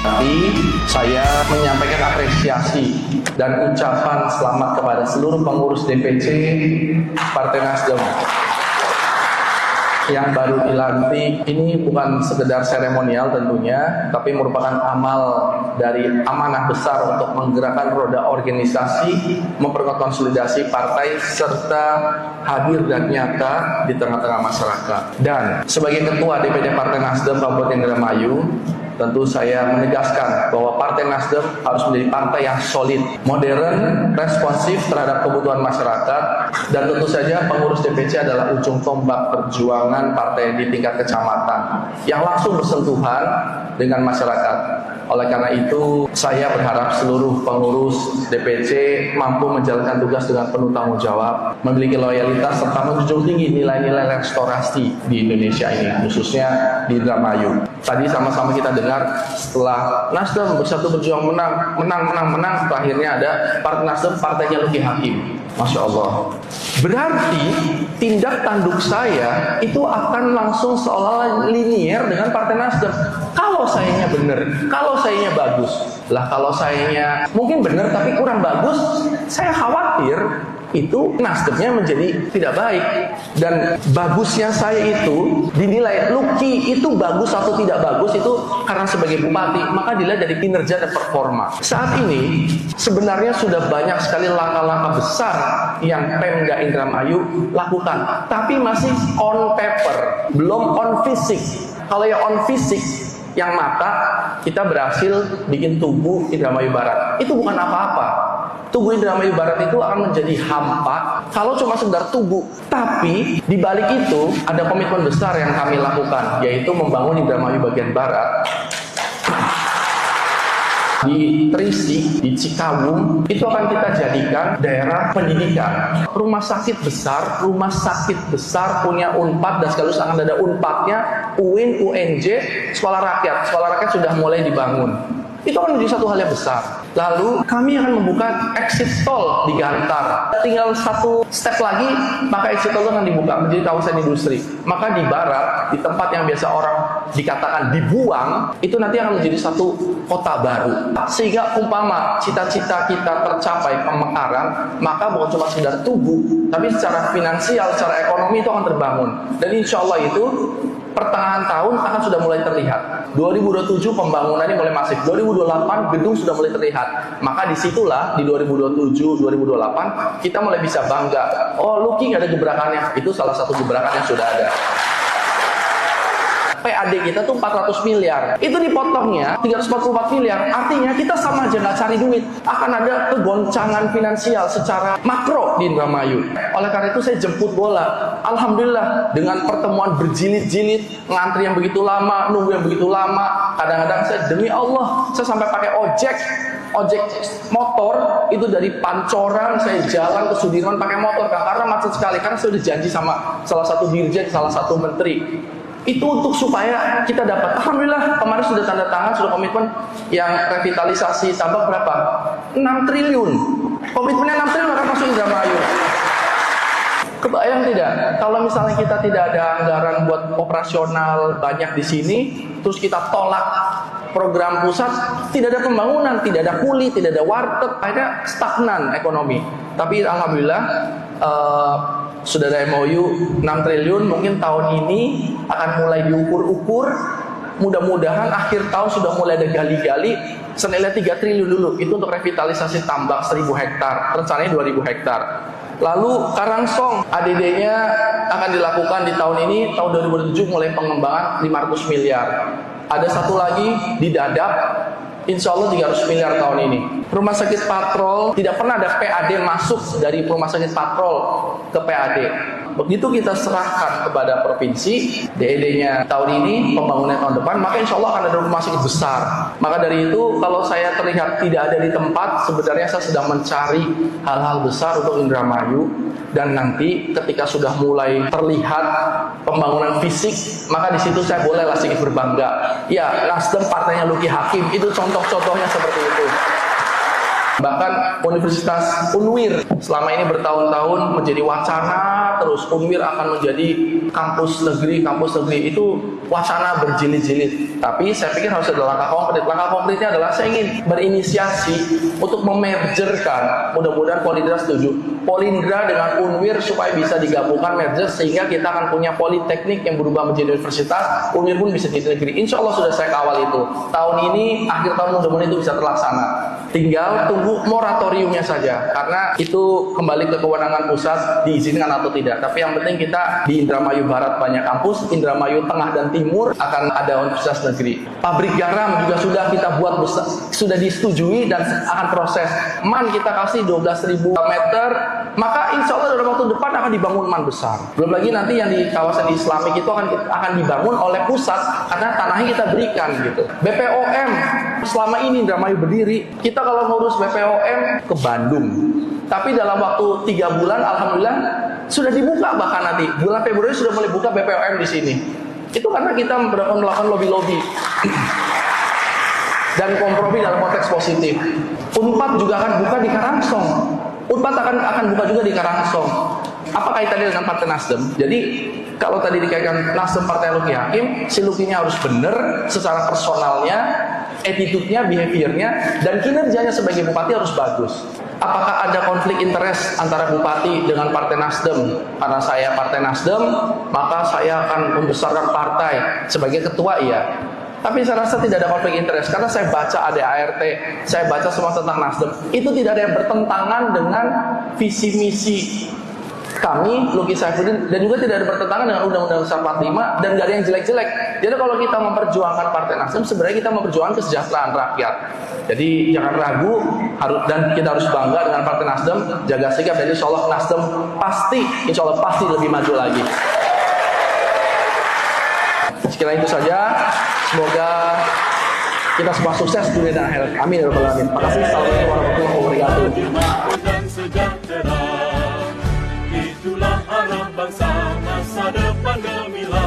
Tapi saya menyampaikan apresiasi dan ucapan selamat kepada seluruh pengurus DPC Partai Nasdem yang baru dilantik. Ini bukan sekedar seremonial tentunya, tapi merupakan amal dari amanah besar untuk menggerakkan roda organisasi, memperkonsolidasi partai, serta hadir dan nyata di tengah-tengah masyarakat. Dan sebagai Ketua DPD Partai Nasdem Kabupaten Indramayu, tentu saya menegaskan bahwa Partai Nasdem harus menjadi partai yang solid, modern, responsif terhadap kebutuhan masyarakat, dan tentu saja pengurus DPC adalah ujung tombak perjuangan partai di tingkat kecamatan yang langsung bersentuhan dengan masyarakat. Oleh karena itu, saya berharap seluruh pengurus DPC mampu menjalankan tugas dengan penuh tanggung jawab, memiliki loyalitas, serta menjunjung tinggi nilai-nilai restorasi di Indonesia ini, khususnya di Indramayu. Tadi sama-sama kita dengar, setelah Nasdem Bersatu Berjuang menang, akhirnya ada Partai Nasdem, partainya Luki Hakim. Masya Allah. Berarti tindak tanduk saya itu akan langsung seolah linier dengan Partai Nasdem. Kalau sayanya benar, kalau sayanya bagus. Lah kalau sayanya mungkin benar tapi kurang bagus, saya khawatir itu Nasdemnya menjadi tidak baik. Dan bagusnya saya itu dinilai Luki itu bagus atau tidak bagus itu karena sebagai bupati, maka dilihat dari kinerja dan performa. Saat ini sebenarnya sudah banyak sekali langkah-langkah besar yang Pemda Indramayu lakukan, tapi masih on paper, belum on fisik. Kalau yang on fisik, yang mata, kita berhasil bikin tubuh Indramayu Barat. Itu bukan apa-apa. Tubuh Indramayu Barat itu akan menjadi hampa kalau cuma sekedar tubuh. Tapi di balik itu ada komitmen besar yang kami lakukan, yaitu membangun Indramayu bagian barat. Di Trisik, di Cikawung, itu akan kita jadikan daerah pendidikan. Rumah sakit besar punya UNPAD, dan sekaligus akan ada UNPAD-nya, UIN, UNJ, sekolah rakyat. Sekolah rakyat sudah mulai dibangun. Itu akan menjadi satu hal yang besar. Lalu kami akan membuka exit tol di Gantar. Tinggal satu step lagi, maka exit tol itu akan dibuka menjadi kawasan industri. Maka di barat, di tempat yang biasa orang dikatakan dibuang, itu nanti akan menjadi satu kota baru. Sehingga umpama cita-cita kita tercapai pemekaran, maka bukan cuma sekedar tubuh, tapi secara finansial, secara ekonomi itu akan terbangun. Dan insya Allah itu pertengahan tahun akan sudah mulai terlihat. 2027 pembangunannya mulai masif. 2028 gedung sudah mulai terlihat. Maka disitulah di 2027, 2028 kita mulai bisa bangga. Oh, Luki nggak ada gebrakannya. Itu salah satu gebrakan yang sudah ada. PAD kita tuh 400 miliar. Itu dipotongnya 344 miliar. Artinya kita sama aja nggak cari duit. Akan ada kegoncangan finansial secara makro di Indramayu. Oleh karena itu saya jemput bola. Alhamdulillah dengan pertemuan berjilid-jilid, ngantri yang begitu lama, nunggu yang begitu lama. Kadang-kadang saya demi Allah, saya sampai pakai ojek motor itu dari Pancoran saya jalan ke Sudirman pakai motor karena macet sekali. Karena saya udah janji sama salah satu dirjen, salah satu menteri. Itu untuk supaya kita dapat. Alhamdulillah kemarin sudah tanda tangan, sudah komitmen yang revitalisasi tambah berapa? 6 triliun. Komitmennya 6 triliun akan masuk Indramayu. Kebayang tidak? Kalau misalnya kita tidak ada anggaran buat operasional banyak di sini, terus kita tolak program pusat, tidak ada pembangunan, tidak ada kuli, tidak ada warteg, akhirnya stagnan ekonomi. Tapi alhamdulillah sudah ada MOU 6 triliun, mungkin tahun ini akan mulai diukur-ukur. Mudah-mudahan akhir tahun sudah mulai ada gali-gali senilai 3 triliun dulu. Itu untuk revitalisasi tambak 1000 hektar, rencananya 2000 hektar. Lalu Karangsong, ADD-nya akan dilakukan di tahun ini, tahun 2007 mulai pengembangan 500 miliar. Ada satu lagi di Dadap, insya Allah 300 miliar tahun ini. Rumah sakit Patrol, tidak pernah ada PAD masuk dari rumah sakit Patrol ke PAD. Begitu kita serahkan kepada provinsi, DED-nya tahun ini, pembangunan tahun depan, maka insya Allah akan ada rumah sakit besar. Maka dari itu, kalau saya terlihat tidak ada di tempat, sebenarnya saya sedang mencari hal-hal besar untuk Indramayu. Dan nanti ketika sudah mulai terlihat pembangunan fisik, maka di situ saya bolehlah sedikit berbangga. Ya, Nasdem partainya Luki Hakim, itu contoh-contohnya seperti itu. Bahkan Universitas Unwir selama ini bertahun-tahun menjadi wacana, terus Unwir akan menjadi kampus negeri, itu wacana berjilid-jilid. Tapi saya pikir harus ada langkah konkret. Langkah konkretnya adalah saya ingin berinisiasi untuk memergerkan, mudah-mudahan Polindra setuju, Polindra dengan Unwir supaya bisa digabungkan merger sehingga kita akan punya politeknik yang berubah menjadi universitas, Unwir pun bisa jadi negeri. Insya Allah sudah saya kawal itu. Tahun ini, akhir tahun mudah-mudahan itu bisa terlaksana. Tinggal tunggu moratoriumnya saja, karena itu kembali ke kewenangan pusat diizinkan atau tidak. Tapi yang penting kita di Indramayu Barat banyak kampus, Indramayu Tengah dan Timur akan ada universitas negeri. Pabrik garam juga sudah kita buat besar, sudah disetujui dan akan proses. MAN kita kasih 12.000 meter, maka insya Allah dalam waktu depan akan dibangun MAN besar. Belum lagi nanti yang di kawasan Islamik itu akan dibangun oleh pusat karena tanahnya kita berikan gitu. BPOM selama ini Indramayu berdiri, kita kalau ngurus BPOM ke Bandung. Tapi dalam waktu 3 bulan, alhamdulillah sudah dibuka, bahkan nanti bulan Februari sudah mulai buka BPOM di sini. Itu karena kita melakukan lobby-lobby dan kompromi dalam konteks positif. Unpad juga akan buka di Karangsong. Unpad akan buka juga di Karangsong. Apa kaitannya dengan Partai Nasdem? Jadi kalau tadi dikaitkan Nasdem Partai Luki Hakim, si Lukinya harus benar secara personalnya, attitude-nya, behavior-nya, dan kinerjanya sebagai bupati harus bagus. Apakah ada konflik interest antara bupati dengan Partai Nasdem? Karena saya Partai Nasdem, maka saya akan membesarkan partai sebagai ketua, iya. Tapi saya rasa tidak ada konflik interest karena saya baca ADART, saya baca semua tentang Nasdem. Itu tidak ada yang bertentangan dengan visi misi kami, Luki Saifuddin, dan juga tidak ada bertentangan dengan Undang-Undang Dasar 45 dan tidak ada yang jelek-jelek. Jadi kalau kita memperjuangkan Partai Nasdem, sebenarnya kita memperjuangkan kesejahteraan rakyat. Jadi jangan ragu, dan kita harus bangga dengan Partai Nasdem, jaga sikap, dan insya Allah Nasdem insya Allah pasti lebih maju lagi. Sekiranya itu saja, semoga kita semua sukses dunia dan akhirat. Amin ya rabbal alamin. Terima kasih. Assalamualaikum warahmatullahi wabarakatuh. Itulah arah bangsa masa depan gemilang.